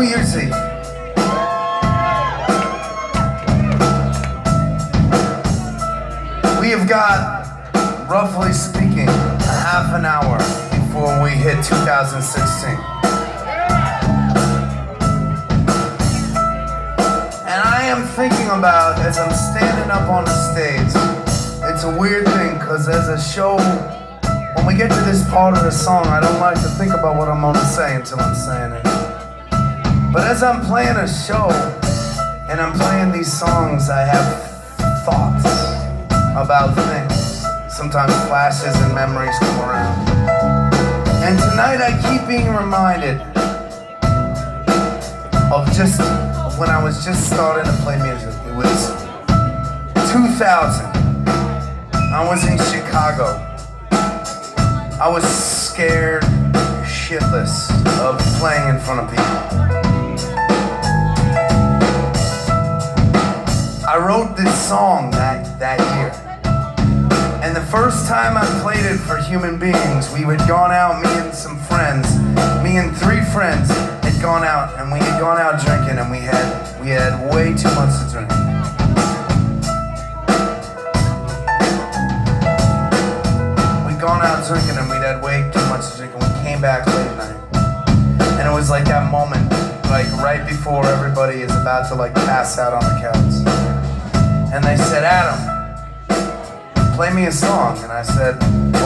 Year's Eve. We have got, roughly speaking, a half an hour before we hit 2016. And I am thinking about, as I'm standing up on the stage, it's a weird thing, because as a show, when we get to this part of the song, I don't like to think about what I'm going to say until I'm saying it. But as I'm playing a show, and I'm playing these songs, I have thoughts about things. Sometimes flashes and memories come around. And tonight I keep being reminded of just when I was just starting to play music. It was 2000. I was in Chicago. I was scared shitless of playing in front of people. I wrote this song that year. And the first time I played it for human beings, we had gone out, me and some friends, me and 3 friends had gone out, and we had gone out drinking, and we had way too much to drink. We'd gone out drinking, and we'd had way too much to drink, and we came back late at night. And it was like that moment, like right before everybody is about to like pass out on the couch. And they said, "Adam, play me a song." And I said,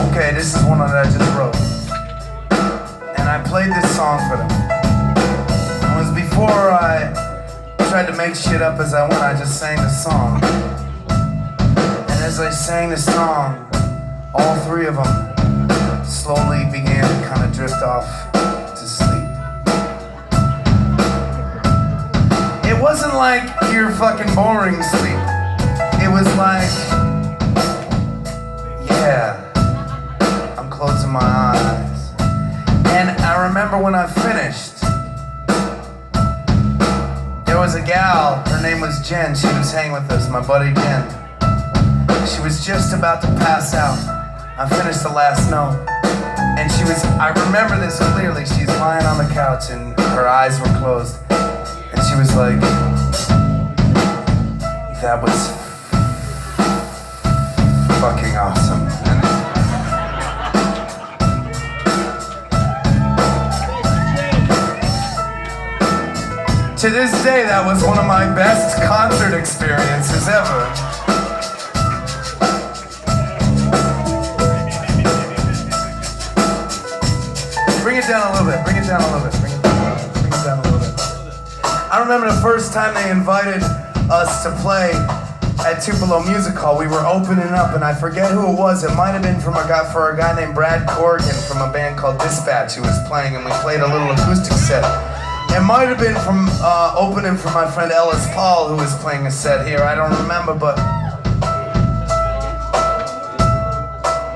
"Okay, this is one that I just wrote." And I played this song for them. It was before I tried to make shit up as I went. I just sang the song. And as I sang the song, all 3 of them slowly began to kind of drift off to sleep. It wasn't like your fucking boring sleep. It was like, yeah, I'm closing my eyes. And I remember when I finished, there was a gal, her name was Jen, she was hanging with us, my buddy Jen. She was just about to pass out. I finished the last note, and I remember this clearly, she's lying on the couch and her eyes were closed. And she was like, "That was fucking awesome." To this day, that was one of my best concert experiences ever. Bring it down a little bit, bring it down a little bit, bring it down a little bit. I remember the first time they invited us to play at Tupelo Music Hall. We were opening up, and I forget who it was. It might have been for a guy named Brad Corrigan from a band called Dispatch who was playing, and we played a little acoustic set. It might have been from opening for my friend Ellis Paul, who was playing a set here. I don't remember, but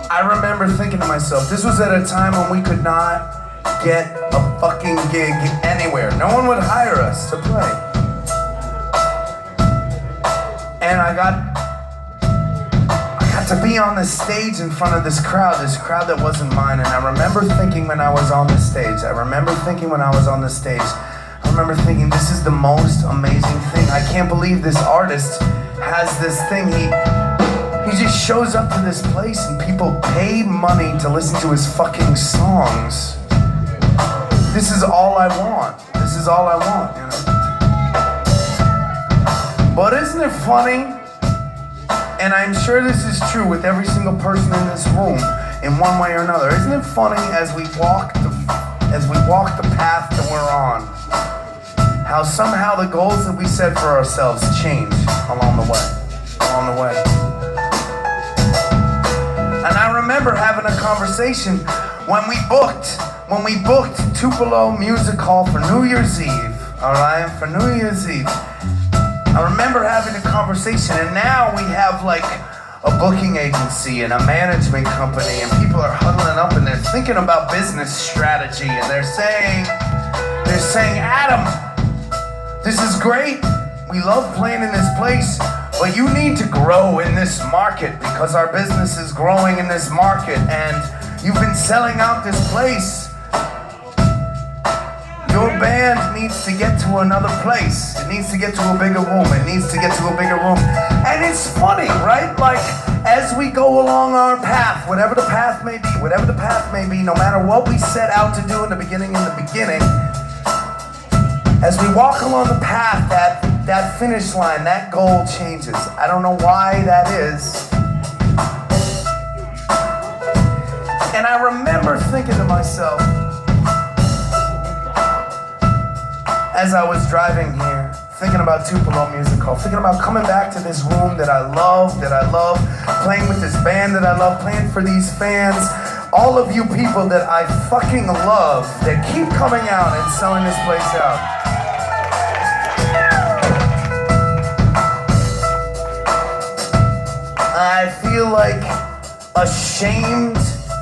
I remember thinking to myself, this was at a time when we could not get a fucking gig anywhere. No one would hire us to play. And I got to be on the stage in front of this crowd that wasn't mine. And I remember thinking when I was on the stage, I remember thinking, this is the most amazing thing. I can't believe this artist has this thing. He just shows up to this place and people pay money to listen to his fucking songs. This is all I want. This is all I want, you know? But isn't it funny? And I'm sure this is true with every single person in this room in one way or another. Isn't it funny as we walk the path that we're on, how somehow the goals that we set for ourselves change along the way. And I remember having a conversation when we booked Tupelo Music Hall for New Year's Eve, all right, for New Year's Eve. I remember having a conversation, and now we have like a booking agency and a management company, and people are huddling up and they're thinking about business strategy, and they're saying, "Adam, this is great. We love playing in this place, but you need to grow in this market because our business is growing in this market, and you've been selling out this place. Your band needs needs to get to another place. It needs to get to a bigger room. It needs to get to a bigger room. And it's funny, right? Like, as we go along our path, whatever the path may be, no matter what we set out to do in the beginning, as we walk along the path, that finish line, that goal changes. I don't know why that is. And I remember thinking to myself, as I was driving here, thinking about Tupelo Music Hall, thinking about coming back to this room that I love, playing with this band that I love, playing for these fans, all of you people that I fucking love, that keep coming out and selling this place out. I feel like ashamed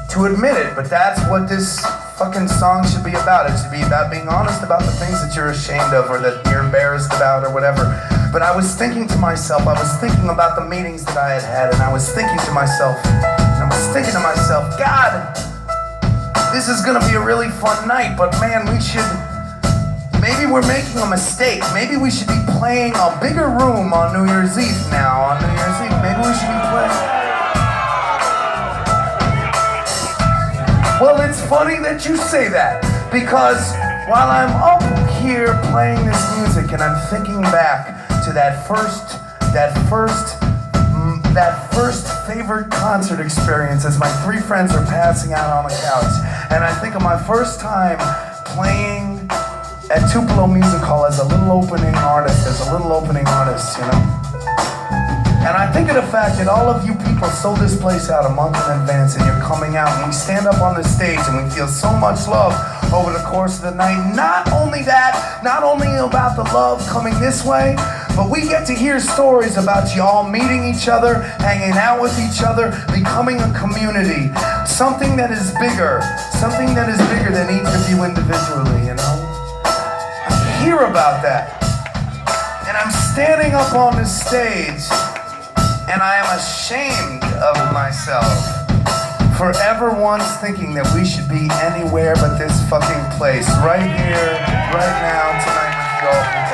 to admit it, but that's what this fucking song should be about. It should be about being honest about the things that you're ashamed of or that you're embarrassed about or whatever. But I was thinking to myself, I was thinking about the meetings that I had had, and I was thinking to myself, God, this is gonna be a really fun night, but man, maybe we're making a mistake. Maybe we should be playing a bigger room on New Year's Eve now. Maybe we should be playing. Well, it's funny that you say that, because while I'm up here playing this music and I'm thinking back to that first favorite concert experience as my three friends are passing out on the couch, and I think of my first time playing at Tupelo Music Hall as a little opening artist, you know? And I think of the fact that all of you people sold this place out a month in advance, and you're coming out, and we stand up on the stage and we feel so much love over the course of the night. Not only that, not only about the love coming this way, but we get to hear stories about you all meeting each other, hanging out with each other, becoming a community. Something that is bigger than each of you individually, you know? I hear about that. And I'm standing up on the stage, and I am ashamed of myself for ever once thinking that we should be anywhere but this fucking place, right here, right now, tonight with y'all.